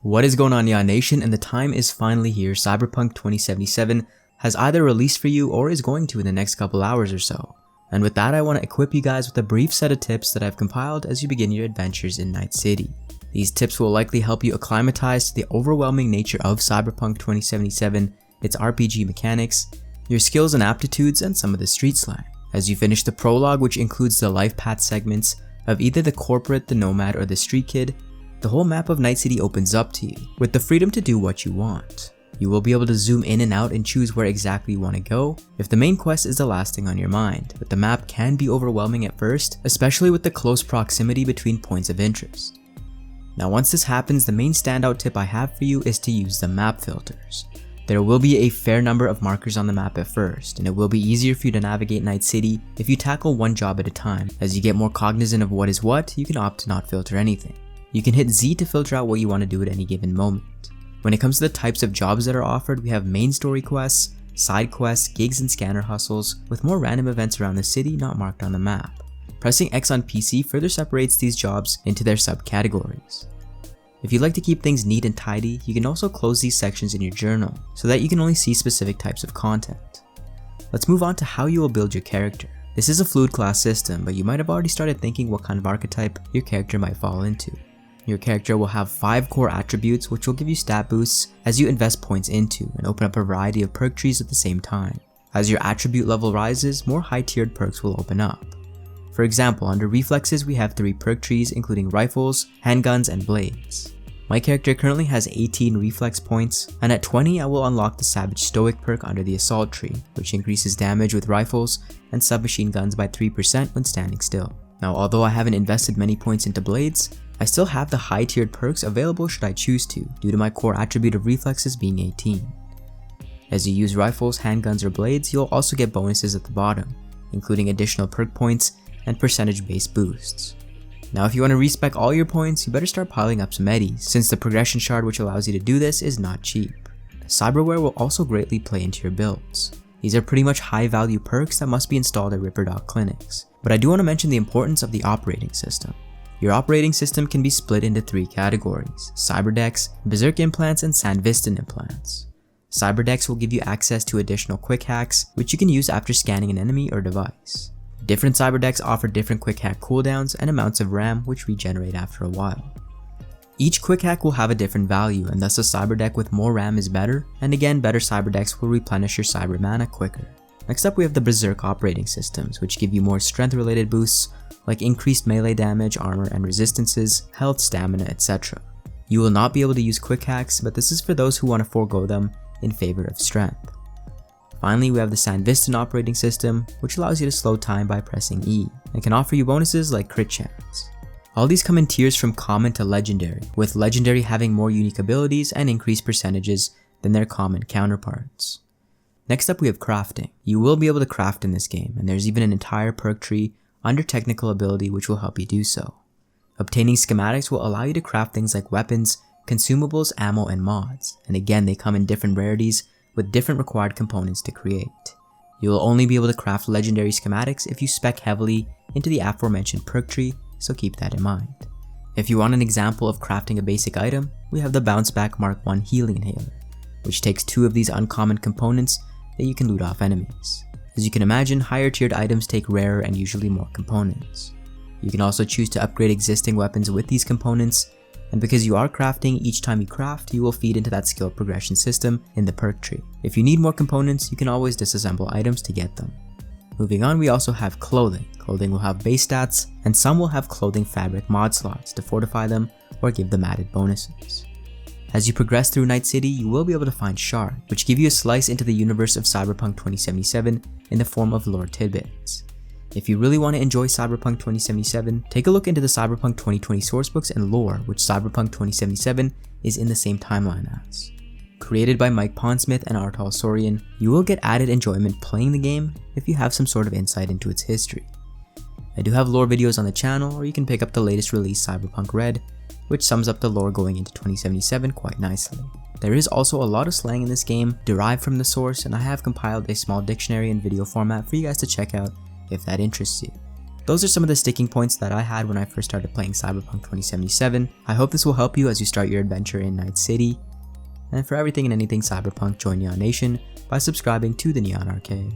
What is going on, Yacht Nation? And the time is finally here. Cyberpunk 2077 has either released for you or is going to in the next couple hours or so. And with that, I want to equip you guys with a brief set of tips that I've compiled as you begin your adventures in Night City. These tips will likely help you acclimatize to the overwhelming nature of Cyberpunk 2077, its RPG mechanics, your skills and aptitudes, and some of the street slang. As you finish the prologue, which includes the life path segments of either the corporate, the nomad, or the street kid, the whole map of Night City opens up to you, with the freedom to do what you want. You will be able to zoom in and out and choose where exactly you want to go if the main quest is the last thing on your mind, but the map can be overwhelming at first, especially with the close proximity between points of interest. Now once this happens, the main standout tip I have for you is to use the map filters. There will be a fair number of markers on the map at first, and it will be easier for you to navigate Night City if you tackle one job at a time. As you get more cognizant of what is what, you can opt to not filter anything. You can hit Z to filter out what you want to do at any given moment. When it comes to the types of jobs that are offered, we have main story quests, side quests, gigs, and scanner hustles, with more random events around the city not marked on the map. Pressing X on PC further separates these jobs into their subcategories. If you'd like to keep things neat and tidy, you can also close these sections in your journal so that you can only see specific types of content. Let's move on to how you will build your character. This is a fluid class system, but you might have already started thinking what kind of archetype your character might fall into. Your character will have 5 core attributes which will give you stat boosts as you invest points into and open up a variety of perk trees at the same time. As your attribute level rises, more high-tiered perks will open up. For example, under reflexes we have 3 perk trees including rifles, handguns, and blades. My character currently has 18 reflex points, and at 20 I will unlock the Savage Stoic perk under the assault tree, which increases damage with rifles and submachine guns by 3% when standing still. Now although I haven't invested many points into blades, I still have the high tiered perks available should I choose to, due to my core attribute of reflexes being 18. As you use rifles, handguns, or blades, you'll also get bonuses at the bottom, including additional perk points and percentage based boosts. Now if you want to respec all your points, you better start piling up some eddies, since the progression shard which allows you to do this is not cheap. Cyberware will also greatly play into your builds. These are pretty much high value perks that must be installed at Ripper Dog clinics, but I do want to mention the importance of the operating system. Your operating system can be split into 3 categories: Cyberdex, Berserk implants, and Sandviston implants. Cyberdex will give you access to additional quick hacks, which you can use after scanning an enemy or device. Different Cyberdex offer different quick hack cooldowns and amounts of RAM which regenerate after a while. Each quick hack will have a different value, and thus a Cyberdeck with more RAM is better, and again better Cyberdecks will replenish your Cyber mana quicker. Next up we have the Berserk operating systems, which give you more strength related boosts like increased melee damage, armor and resistances, health, stamina, etc. You will not be able to use quick hacks, but this is for those who want to forego them in favor of strength. Finally, we have the Sandviston operating system, which allows you to slow time by pressing E, and can offer you bonuses like crit chance. All these come in tiers from common to legendary, with legendary having more unique abilities and increased percentages than their common counterparts. Next up we have crafting. You will be able to craft in this game, and there's even an entire perk tree under technical ability which will help you do so. Obtaining schematics will allow you to craft things like weapons, consumables, ammo, and mods, and again they come in different rarities with different required components to create. You will only be able to craft legendary schematics if you spec heavily into the aforementioned perk tree, so keep that in mind. If you want an example of crafting a basic item, we have the Bounce Back Mark 1 Healing Inhaler, which takes 2 of these uncommon components that you can loot off enemies. As you can imagine, higher tiered items take rarer and usually more components. You can also choose to upgrade existing weapons with these components, and because you are crafting, each time you craft, you will feed into that skill progression system in the perk tree. If you need more components, you can always disassemble items to get them. Moving on, we also have clothing. Clothing will have base stats, and some will have clothing fabric mod slots to fortify them or give them added bonuses. As you progress through Night City, you will be able to find shards, which give you a slice into the universe of Cyberpunk 2077 in the form of lore tidbits. If you really want to enjoy Cyberpunk 2077, take a look into the Cyberpunk 2020 sourcebooks and lore, which Cyberpunk 2077 is in the same timeline as. Created by Mike Pondsmith and Artal Sorian, you will get added enjoyment playing the game if you have some sort of insight into its history. I do have lore videos on the channel, or you can pick up the latest release Cyberpunk Red, which sums up the lore going into 2077 quite nicely. There is also a lot of slang in this game derived from the source, and I have compiled a small dictionary in video format for you guys to check out if that interests you. those are some of the sticking points that I had when I first started playing Cyberpunk 2077. I hope this will help you as you start your adventure in Night City. And for everything and anything Cyberpunk, join Neon Nation by subscribing to the Neon Arcade.